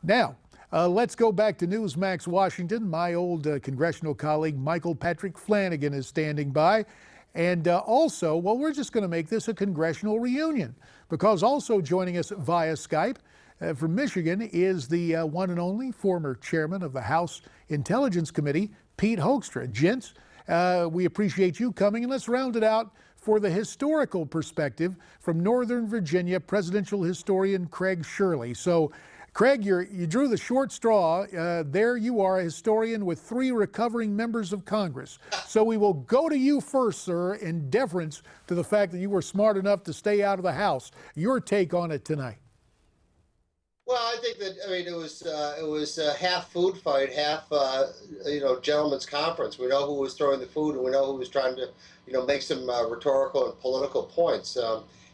Now, let's go back to Newsmax, Washington. My old congressional colleague, Michael Patrick Flanagan, is standing by. And also, well, we're just going to make this a congressional reunion because also joining us via Skype from Michigan is the one and only former chairman of the House Intelligence Committee, Pete Hoekstra. Gents, we appreciate you coming, and let's round it out for the historical perspective from Northern Virginia presidential historian Craig Shirley. So, Craig, you drew the short straw. There you are, a historian with 3 recovering members of Congress. So we will go to you first, sir, in deference to the fact that you were smart enough to stay out of the House. Your take on it tonight. Well, I think that it was half food fight, half gentleman's conference. We know who was throwing the food, and we know who was trying to make some rhetorical and political points.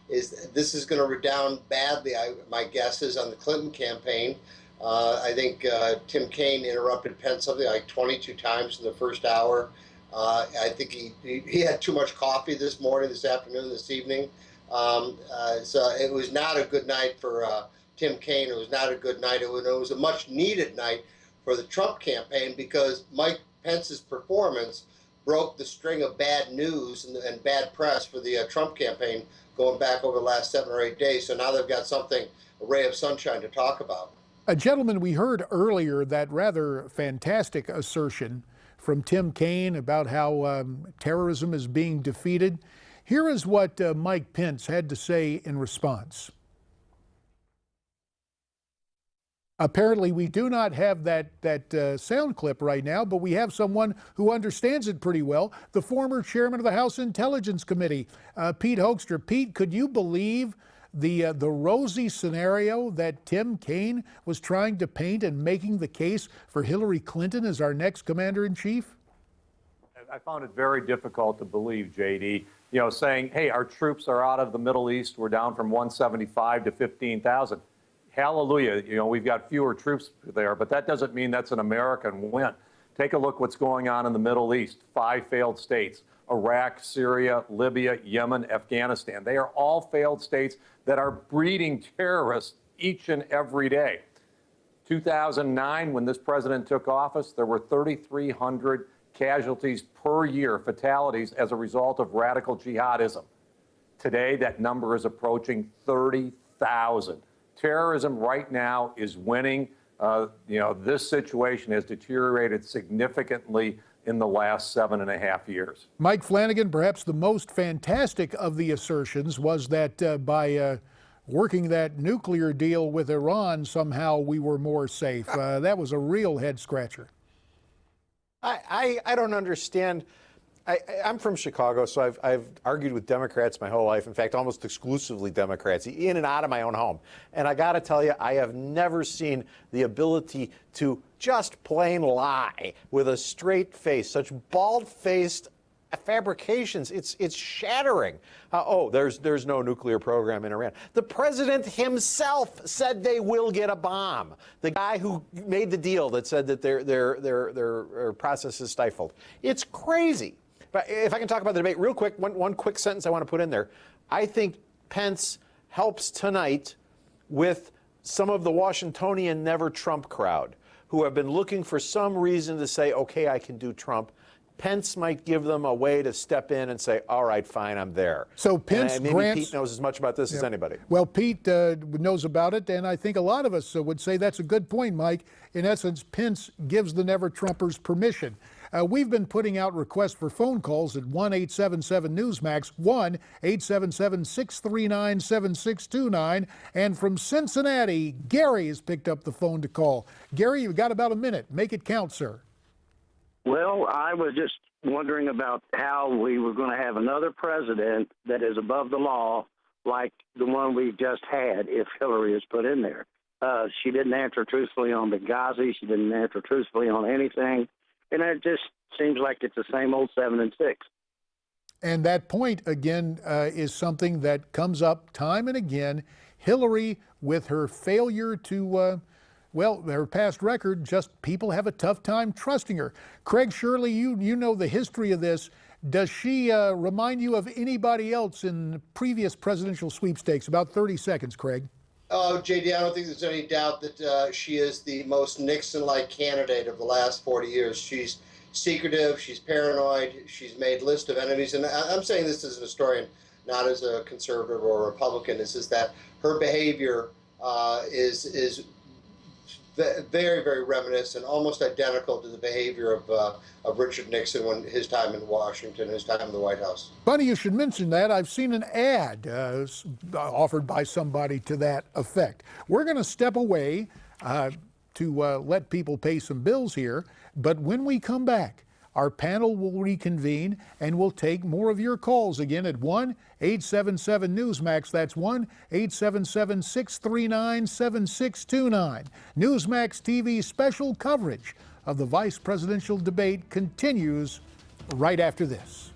This is going to redound badly, my guess is, on the Clinton campaign. I think Tim Kaine interrupted Pence something like 22 times in the first hour. I think he had too much coffee this morning, this afternoon, this evening. So it was not a good night for Tim Kaine. It was not a good night. It was a much needed night for the Trump campaign because Mike Pence's performance broke the string of bad news and bad press for the Trump campaign going back over the last 7 or 8 days. So now they've got something, a ray of sunshine to talk about. Gentlemen, we heard earlier that rather fantastic assertion from Tim Kaine about how terrorism is being defeated. Here is what Mike Pence had to say in response. Apparently, we do not have that sound clip right now, but we have someone who understands it pretty well, the former chairman of the House Intelligence Committee, Pete Hoekstra. Pete, could you believe the rosy scenario that Tim Kaine was trying to paint and making the case for Hillary Clinton as our next commander-in-chief? I found it very difficult to believe, JD, saying, hey, our troops are out of the Middle East. We're down from 175 to 15,000. Hallelujah, we've got fewer troops there, but that doesn't mean that's an American win. Take a look what's going on in the Middle East. 5 failed states: Iraq, Syria, Libya, Yemen, Afghanistan. They are all failed states that are breeding terrorists each and every day. 2009, when this president took office, there were 3,300 casualties per year, fatalities as a result of radical jihadism. Today, that number is approaching 30,000. Terrorism right now is winning. This situation has deteriorated significantly in the last 7.5 years. Mike Flanagan, perhaps the most fantastic of the assertions was that by working that nuclear deal with Iran, somehow we were more safe. That was a real head scratcher. I don't understand. I'm from Chicago, so I've argued with Democrats my whole life. In fact, almost exclusively Democrats, in and out of my own home. And I got to tell you, I have never seen the ability to just plain lie with a straight face, such bald-faced fabrications. It's shattering. There's no nuclear program in Iran. The president himself said they will get a bomb. The guy who made the deal that said that their process is stifled. It's crazy. But if I can talk about the debate real quick, one quick sentence I want to put in there. I think Pence helps tonight with some of the Washingtonian Never Trump crowd who have been looking for some reason to say, okay, I can do Trump. Pence might give them a way to step in and say, all right, fine, I'm there. So Pence and maybe Pete knows as much about this as anybody. Well, Pete knows about it, and I think a lot of us would say that's a good point, Mike. In essence, Pence gives the Never-Trumpers permission. We've been putting out requests for phone calls at 1-877-NEWSMAX, 1-877-639-7629. And from Cincinnati, Gary has picked up the phone to call. Gary, you've got about a minute. Make it count, sir. Well, I was just wondering about how we were going to have another president that is above the law like the one we just had if Hillary is put in there. She didn't answer truthfully on Benghazi. She didn't answer truthfully on anything. And it just seems like it's the same old 7 and 6. And that point, again, is something that comes up time and again. Hillary, with her failure to her past record, just people have a tough time trusting her. Craig Shirley, you know the history of this. Does she remind you of anybody else in previous presidential sweepstakes? About 30 seconds, Craig. Oh, JD, I don't think there's any doubt that she is the most Nixon-like candidate of the last 40 years. She's secretive, she's paranoid, she's made list of enemies, and I'm saying this as an historian, not as a conservative or a Republican. This is that her behavior is very, very reminiscent, almost identical to the behavior of Richard Nixon when his time in Washington, his time in the White House. Funny you should mention that. I've seen an ad offered by somebody to that effect. We're going to step away to let people pay some bills here, but when we come back, our panel will reconvene and we'll take more of your calls again at 1-877-NEWSMAX. That's 1-877-639-7629. Newsmax TV special coverage of the vice presidential debate continues right after this.